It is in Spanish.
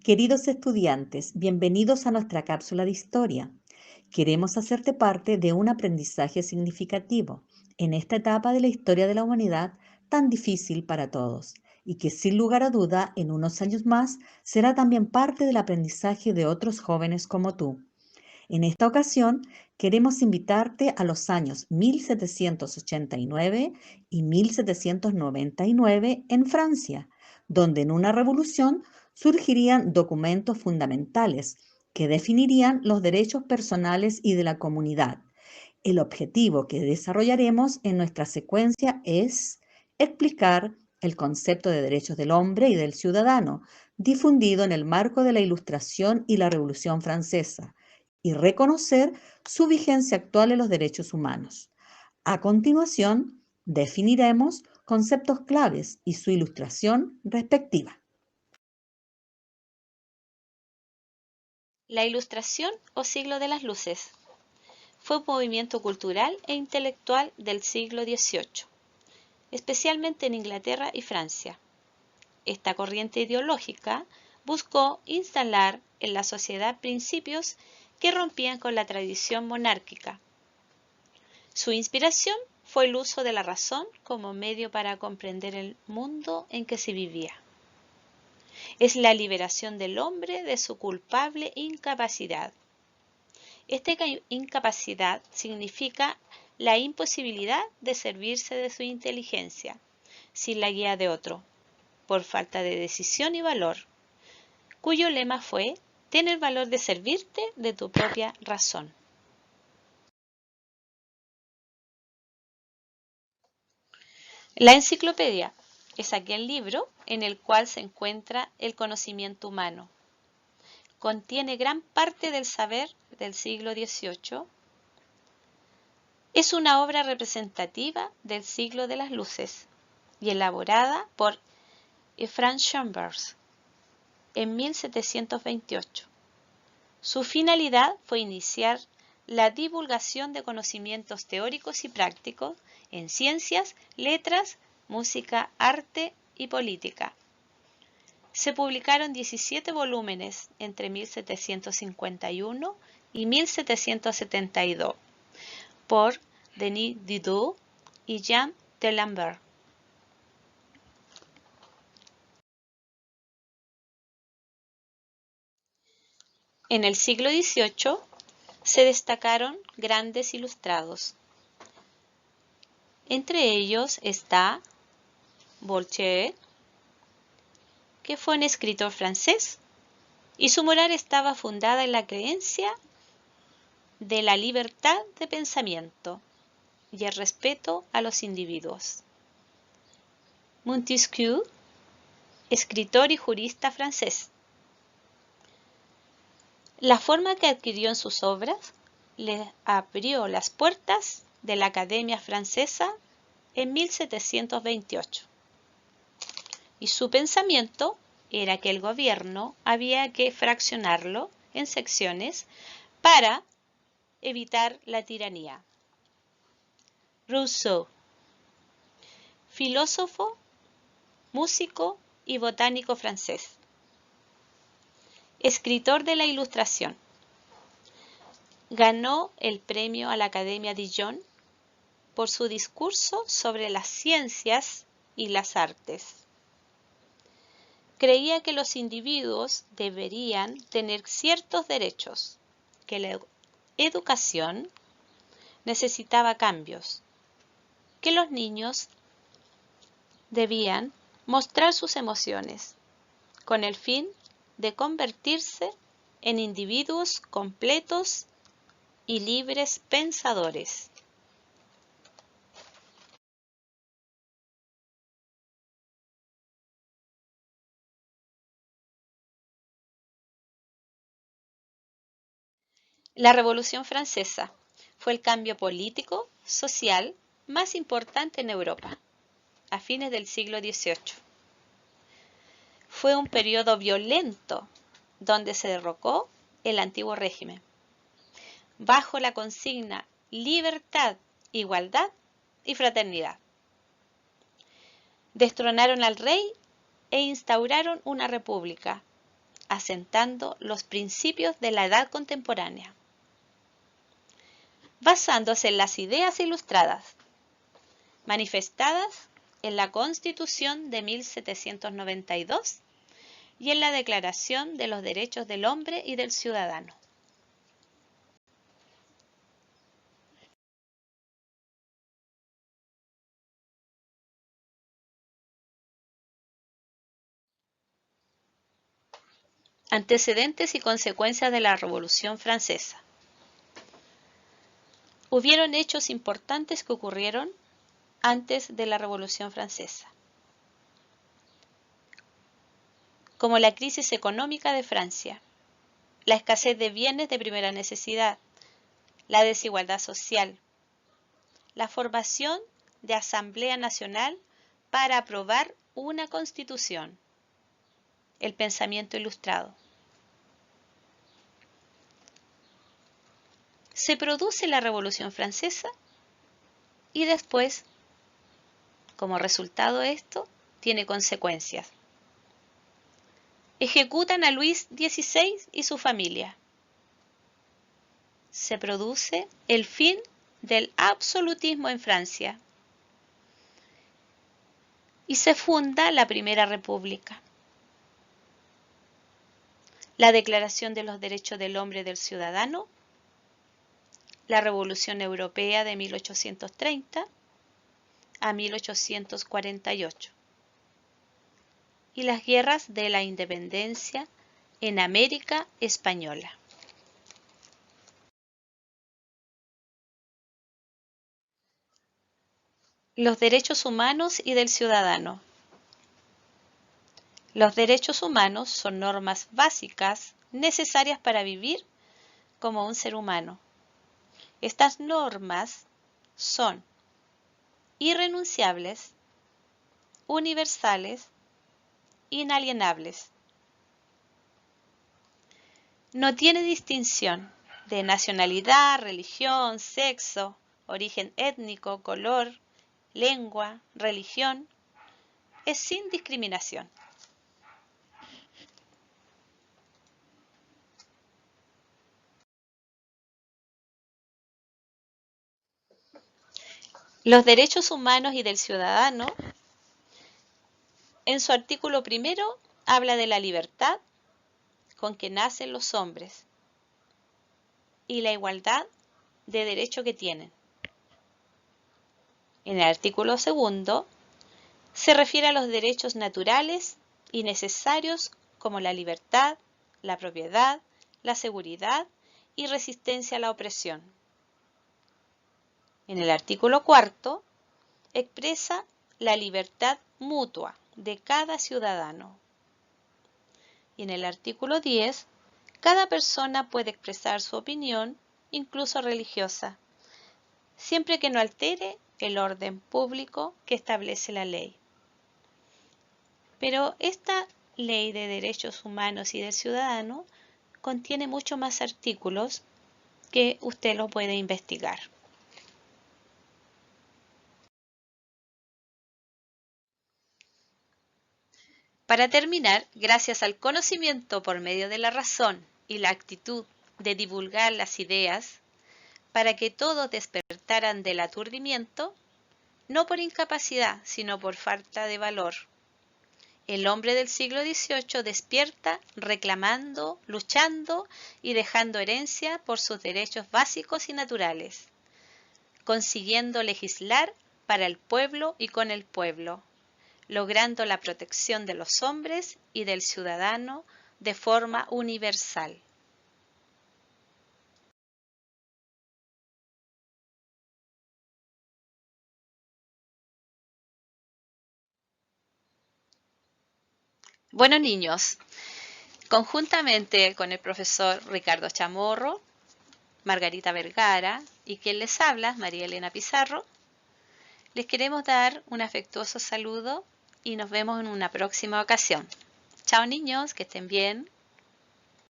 Queridos estudiantes, bienvenidos a nuestra cápsula de historia. Queremos hacerte parte de un aprendizaje significativo en esta etapa de la historia de la humanidad tan difícil para todos y que sin lugar a duda en unos años más será también parte del aprendizaje de otros jóvenes como tú. En esta ocasión queremos invitarte a los años 1789 y 1799 en Francia, donde en una revolución surgirían documentos fundamentales que definirían los derechos personales y de la comunidad. El objetivo que desarrollaremos en nuestra secuencia es explicar el concepto de derechos del hombre y del ciudadano, difundido en el marco de la Ilustración y la Revolución Francesa, y reconocer su vigencia actual en los derechos humanos. A continuación, definiremos conceptos claves y su ilustración respectiva. La Ilustración o siglo de las luces fue un movimiento cultural e intelectual del siglo XVIII, especialmente en Inglaterra y Francia. Esta corriente ideológica buscó instalar en la sociedad principios que rompían con la tradición monárquica. Su inspiración fue el uso de la razón como medio para comprender el mundo en que se vivía. Es la liberación del hombre de su culpable incapacidad. Esta incapacidad significa la imposibilidad de servirse de su inteligencia, sin la guía de otro, por falta de decisión y valor, cuyo lema fue: ten el valor de servirte de tu propia razón. La enciclopedia es aquel libro en el cual se encuentra el conocimiento humano. Contiene gran parte del saber del siglo XVIII. Es una obra representativa del siglo de las luces y elaborada por Ephraim Chambers en 1728. Su finalidad fue iniciar la divulgación de conocimientos teóricos y prácticos en ciencias, letras, música, arte y política. Se publicaron 17 volúmenes entre 1751 y 1772 por Denis Diderot y Jean D'Alembert. En el siglo XVIII se destacaron grandes ilustrados. Entre ellos está Voltaire, que fue un escritor francés, y su moral estaba fundada en la creencia de la libertad de pensamiento y el respeto a los individuos. Montesquieu, escritor y jurista francés. La forma que adquirió en sus obras le abrió las puertas de la Academia Francesa en 1728. Y su pensamiento era que el gobierno había que fraccionarlo en secciones para evitar la tiranía. Rousseau, filósofo, músico y botánico francés. Escritor de la Ilustración. Ganó el premio a la Academia Dijon por su discurso sobre las ciencias y las artes. Creía que los individuos deberían tener ciertos derechos, que la educación necesitaba cambios, que los niños debían mostrar sus emociones, con el fin de convertirse en individuos completos y libres pensadores. La Revolución Francesa fue el cambio político, social más importante en Europa a fines del siglo XVIII. Fue un periodo violento donde se derrocó el antiguo régimen, bajo la consigna libertad, igualdad y fraternidad. Destronaron al rey e instauraron una república asentando los principios de la edad contemporánea, basándose en las ideas ilustradas, manifestadas en la Constitución de 1792 y en la Declaración de los Derechos del Hombre y del Ciudadano. Antecedentes y consecuencias de la Revolución Francesa. Hubieron hechos importantes que ocurrieron antes de la Revolución Francesa, como la crisis económica de Francia, la escasez de bienes de primera necesidad, la desigualdad social, la formación de Asamblea Nacional para aprobar una constitución, el pensamiento ilustrado. Se produce la Revolución Francesa y después, como resultado de esto, tiene consecuencias. Ejecutan a Luis XVI y su familia. Se produce el fin del absolutismo en Francia y se funda la Primera República. La Declaración de los Derechos del Hombre y del Ciudadano, la Revolución Europea de 1830 a 1848 y las guerras de la independencia en América Española. Los derechos humanos y del ciudadano. Los derechos humanos son normas básicas necesarias para vivir como un ser humano. Estas normas son irrenunciables, universales, inalienables. No tiene distinción de nacionalidad, religión, sexo, origen étnico, color, lengua, religión. Es sin discriminación. Los derechos humanos y del ciudadano, en su artículo primero, habla de la libertad con que nacen los hombres y la igualdad de derecho que tienen. En el artículo segundo, se refiere a los derechos naturales y necesarios como la libertad, la propiedad, la seguridad y resistencia a la opresión. En el artículo cuarto, expresa la libertad mutua de cada ciudadano. Y en el artículo 10, cada persona puede expresar su opinión, incluso religiosa, siempre que no altere el orden público que establece la ley. Pero esta Ley de Derechos Humanos y del Ciudadano contiene muchos más artículos que usted lo puede investigar. Para terminar, gracias al conocimiento por medio de la razón y la actitud de divulgar las ideas, para que todos despertaran del aturdimiento, no por incapacidad, sino por falta de valor. El hombre del siglo XVIII despierta reclamando, luchando y dejando herencia por sus derechos básicos y naturales, consiguiendo legislar para el pueblo y con el pueblo, logrando la protección de los hombres y del ciudadano de forma universal. Bueno, niños, conjuntamente con el profesor Ricardo Chamorro, Margarita Vergara y quien les habla, María Elena Pizarro, les queremos dar un afectuoso saludo y nos vemos en una próxima ocasión. Chao niños, que estén bien.